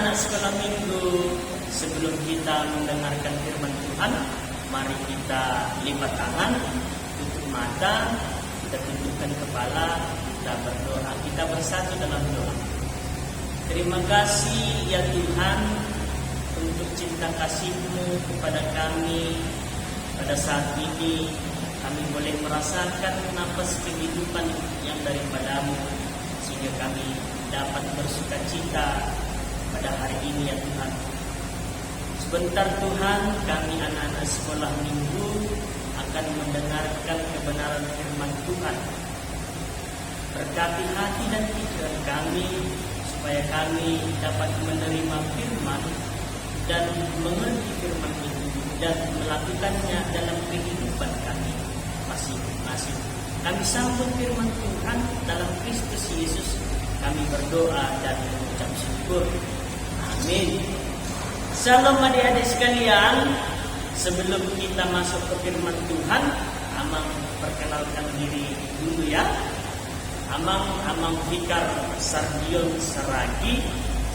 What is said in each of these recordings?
anak-anak sekolah minggu, sebelum kita mendengarkan firman Tuhan, mari kita lipat tangan, tutup mata, kita tundukkan kepala, kita berdoa, kita bersatu dalam doa. Terima kasih ya Tuhan untuk cinta kasih-Mu kepada kami. Pada saat ini kami boleh merasakan napas kehidupan yang daripada-Mu, sehingga kami dapat bersukacita pada hari ini ya Tuhan. Sebentar Tuhan, kami anak-anak sekolah minggu akan mendengarkan kebenaran firman Tuhan. Berkati hati dan pikiran kami, supaya kami dapat menerima firman dan mengerti firman itu dan melakukannya dalam kehidupan kami masing-masing. Kami sambut firman Tuhan dalam Kristus Yesus. Kami berdoa dan mengucap syukur. Amin. Salam adik-adik sekalian. Sebelum kita masuk ke firman Tuhan, Amang perkenalkan diri dulu ya. Amang Fikar Sardion Saragi,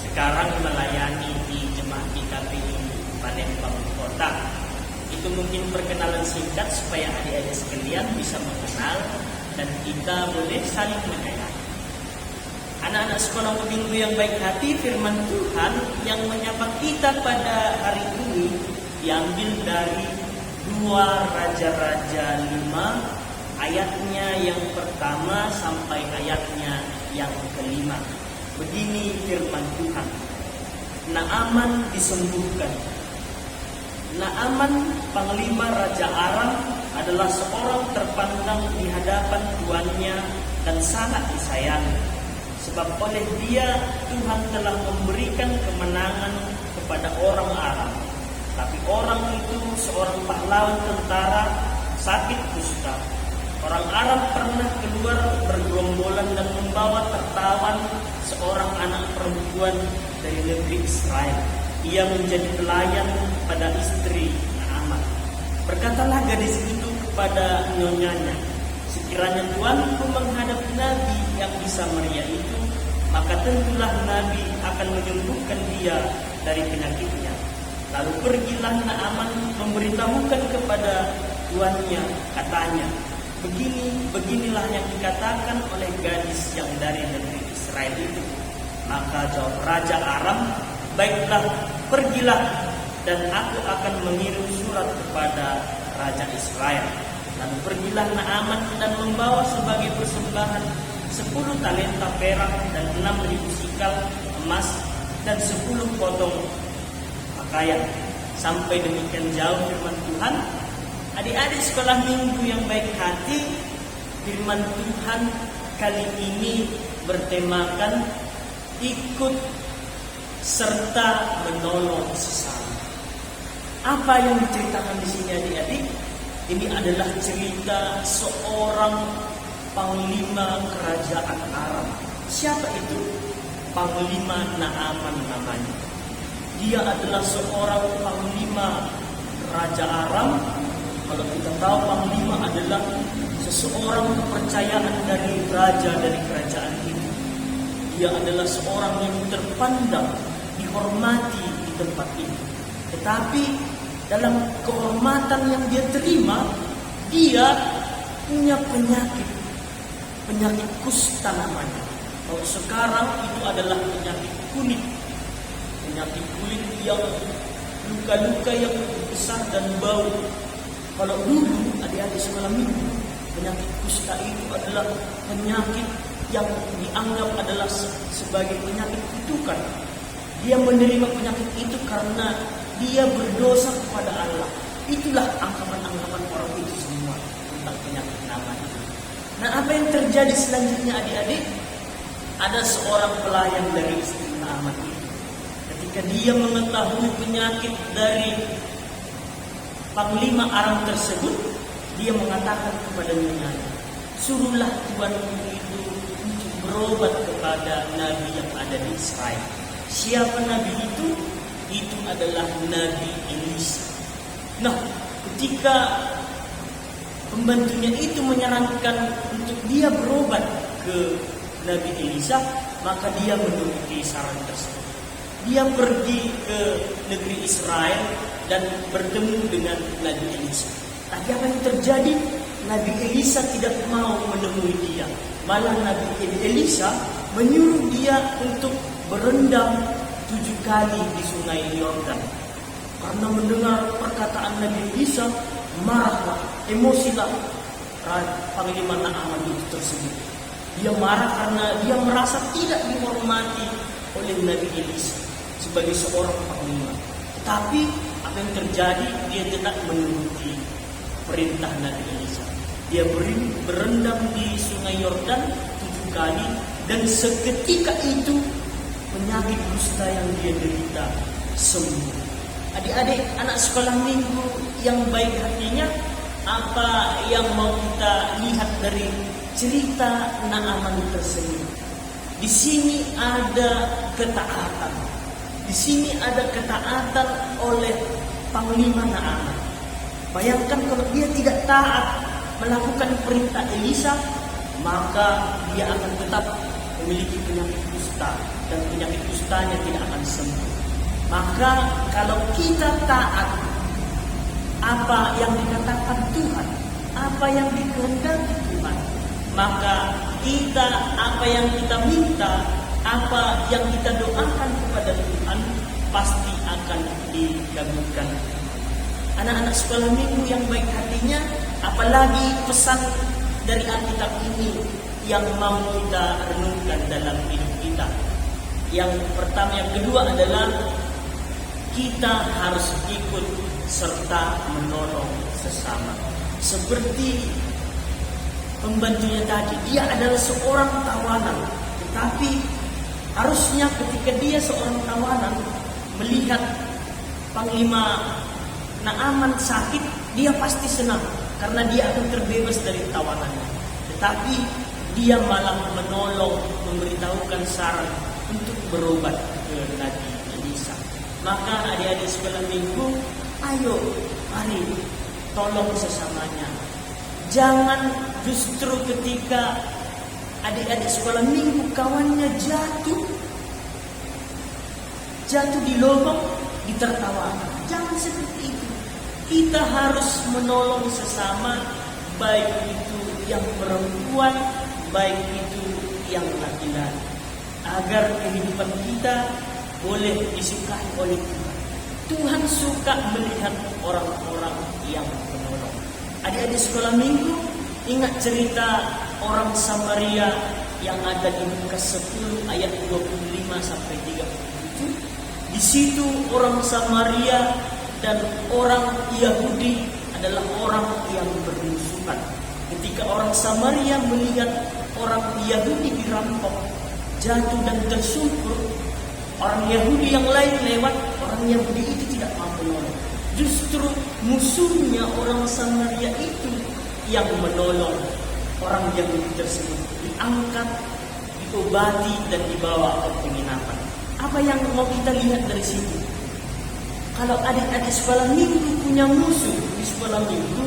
sekarang melayani di Jemaat GKPI Palembang Kota. Itu mungkin perkenalan singkat supaya adik-adik sekalian bisa mengenal dan kita boleh saling mengenal. Anak-anak sekolah minggu yang baik hati, firman Tuhan yang menyapa kita pada hari ini diambil dari 2 Raja-Raja 5 ayatnya yang pertama sampai ayatnya yang kelima. Begini firman Tuhan. Naaman disembuhkan. Naaman, panglima Raja Aram, adalah seorang terpandang di hadapan tuannya dan sangat disayangi. Sebab oleh dia Tuhan telah memberikan kemenangan kepada orang Aram. Tapi orang itu seorang pahlawan tentara sakit kusta. Orang Aram pernah keluar bergerombolan dan membawa tertawan seorang anak perempuan dari negeri Israel. Ia menjadi pelayan pada istri Naaman. Berkatalah gadis itu kepada nyonyanya, sekiranya tuanku menghadap Nabi yang di Samaria itu, maka tentulah Nabi akan menyembuhkan dia dari penyakitnya. Lalu pergilah Naaman memberitahukan kepada tuannya, katanya, beginilah yang dikatakan oleh gadis yang dari negeri Israel itu. Maka jawab Raja Aram, baiklah, pergilah, dan aku akan mengirim surat kepada Raja Israel. Lalu pergilah Naaman dan membawa sebagai persembahan 10 talenta perak dan 6.000 sikal emas dan 10 potong pakaian. Sampai demikian jauh firman Tuhan. Adik-adik sekolah minggu yang baik hati, firman Tuhan kali ini bertemakan ikut serta menolong sesama. Apa yang diceritakan di sini adik-adik? Ini adalah cerita seorang panglima kerajaan Aram. Siapa itu? Panglima Naaman namanya. Dia adalah seorang panglima Raja Aram. Kalau kita tahu panglima adalah seseorang kepercayaan dari raja dari kerajaan itu. Dia adalah seorang yang terpandang, dihormati di tempat itu. Tetapi dalam kehormatan yang dia terima, dia punya penyakit kusta namanya. Kalau sekarang itu adalah penyakit kulit yang luka-luka yang besar dan bau. Kalau dulu adik-adik sekolah minggu, penyakit kusta itu adalah penyakit yang dianggap adalah sebagai penyakit kutukan. Dia menerima penyakit itu karena dia berdosa kepada Allah. Itulah anggapan-anggapan orang itu semua tentang penyakit nama itu. Nah, apa yang terjadi selanjutnya adik-adik? Ada seorang pelayan dari istri Naaman itu. Ketika dia mengetahui penyakit dari panglima Aram tersebut, dia mengatakan kepada nyonyanya, suruhlah tuanku itu untuk berobat kepada nabi yang ada di Israel. Siapa nabi itu? Itu adalah Nabi Elisa. Nah, ketika pembantunya itu menyarankan untuk dia berobat ke Nabi Elisa, maka dia menuruti saran tersebut. Dia pergi ke negeri Israel dan bertemu dengan Nabi Elisa. Tapi apa yang terjadi? Nabi Elisa tidak mau menemui dia. Malah Nabi Elisa menyuruh dia untuk berendam 7 kali di sungai Yordan. Karena mendengar perkataan Nabi Elisa, marahlah, emosilah Panglima Naaman itu tersebut. Dia marah karena dia merasa tidak dihormati oleh Nabi Elisa sebagai seorang panglima. Tapi apa yang terjadi? Dia tidak menuruti perintah Nabi Elisa. Dia berendam di sungai Yordan 7 kali, dan seketika itu penyakit kusta yang dia derita sembuh. Adik-adik anak sekolah minggu yang baik hatinya, apa yang mau kita lihat dari cerita Naaman tersebut? Di sini ada ketaatan. Di sini ada ketaatan oleh Panglima Naaman. Bayangkan kalau dia tidak taat melakukan perintah Elisa, maka dia akan tetap memiliki penyakit kusta, dan penyakit kustanya tidak akan sembuh. Maka kalau kita taat apa yang dikatakan Tuhan, apa yang dikehendaki Tuhan, maka kita apa yang kita minta, apa yang kita doakan kepada Tuhan pasti akan dikabulkan. Anak-anak sekolah minggu yang baik hatinya, apalagi pesan dari Alkitab ini yang mau kita renungkan dalam hidup kita. Yang pertama, yang kedua adalah kita harus ikut serta menolong sesama. Seperti pembantunya tadi, dia adalah seorang tawanan, tetapi harusnya ketika dia seorang tawanan melihat Panglima Naaman sakit, dia pasti senang karena dia akan terbebas dari tawanannya. Tetapi dia malah menolong, memberitahukan saran untuk berobat ke Nabi Elisa. Maka adik-adik sekolah minggu, ayo, mari tolong sesamanya. Jangan justru ketika adik-adik sekolah minggu kawannya jatuh di lubang, ditertawakan. Jangan seperti itu. Kita harus menolong sesama, baik itu yang perempuan, baik itu yang laki-laki, agar kehidupan kita boleh disukai oleh Tuhan. Tuhan suka melihat orang-orang yang menolong. Adik-adik sekolah minggu, ingat cerita orang Samaria yang ada di Lukas 10 ayat 25 sampai 37. Di situ orang Samaria dan orang Yahudi adalah orang yang bermusuhan. Ketika orang Samaria melihat orang Yahudi dirampok, jatuh dan tersungkur, orang Yahudi yang lain lewat, orang Yahudi itu tidak mampu menolong. Justru musuhnya orang Samaria itu yang menolong orang Yahudi tersebut, diangkat, diobati, dan dibawa ke penginapan. Apa yang mau kita lihat dari situ? Kalau adik-adik sekolah minggu punya musuh di sekolah minggu,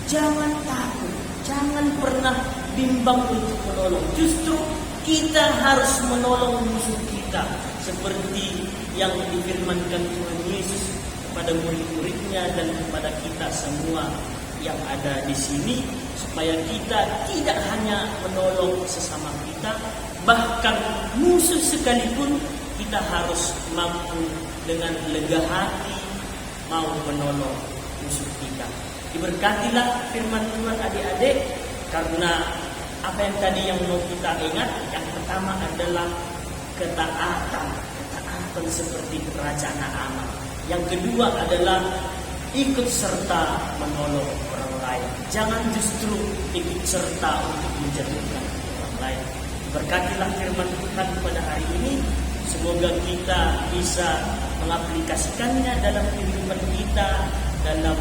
jangan takut, jangan pernah bimbang untuk menolong. Justru kita harus menolong musuh kita, seperti yang difirmankan Tuhan Yesus kepada murid-muridnya dan kepada kita semua yang ada di sini, supaya kita tidak hanya menolong sesama kita, bahkan musuh sekalipun kita harus mampu dengan lega hati mau menolong musuh kita. Diberkatilah firman Tuhan adik-adik, karena apa yang tadi yang mau kita ingat, yang pertama adalah ketaatan seperti kerajaan Naaman. Yang kedua adalah ikut serta menolong orang lain. Jangan justru ikut serta untuk menjatuhkan orang lain. Berkatilah firman Tuhan pada hari ini. Semoga kita bisa mengaplikasikannya dalam kehidupan kita, dalam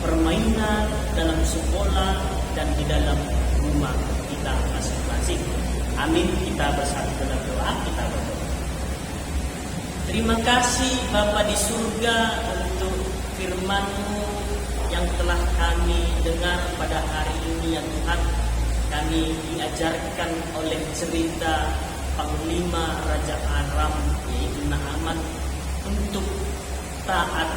permainan, dalam sekolah, dan di dalam rumah kita masing-masing. Amin. Kita bersatu dalam doa, kita berdoa. Terima kasih Bapa di surga untuk firman-Mu yang telah kami dengar pada hari ini ya Tuhan. Kami diajarkan oleh cerita panglima Raja Aram yaitu Naaman untuk taat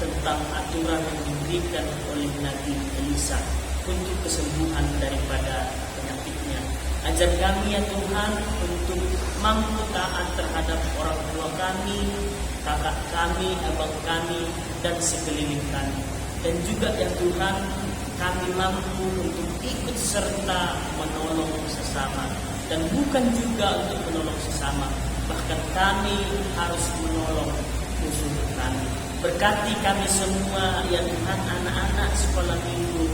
tentang aturan yang diberikan oleh Nabi Elisa untuk kesembuhan daripada penyakitnya. Ajar kami ya Tuhan untuk mampu taat terhadap orang tua kami, kakak kami, abang kami, dan sekeliling kami. Dan juga ya Tuhan, kami mampu untuk ikut serta menolong sesama. Dan bukan juga untuk menolong sesama, bahkan kami harus menolong musuh kami. Berkati kami semua ya Tuhan, anak-anak sekolah minggu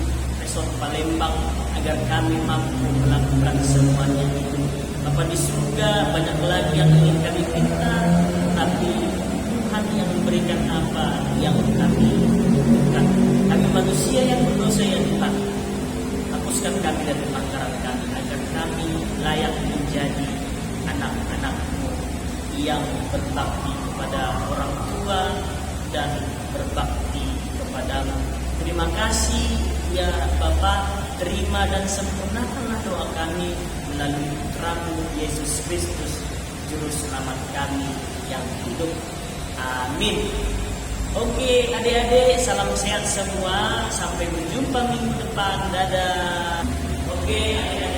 Resort Palembang, agar kami mampu melakukan semuanya itu. Bapa di surga, banyak lagi yang ingin kami minta, tapi Tuhan yang memberikan apa yang kami butuhkan. Kami manusia yang berdosa ya Tuhan, hapuskan kami dari pelanggaran kami, agar kami layak menjadi anak-anak-Mu yang berbakti kepada orang tua dan berbakti kepadamu. Terima kasih ya Bapa, terima dan sempurnakanlah doa kami melalui Putra-Mu Yesus Kristus, Juru Selamat kami yang hidup. Amin. Oke adik-adik, salam sehat semua. Sampai berjumpa minggu depan. Dadah. Oke adik-adik.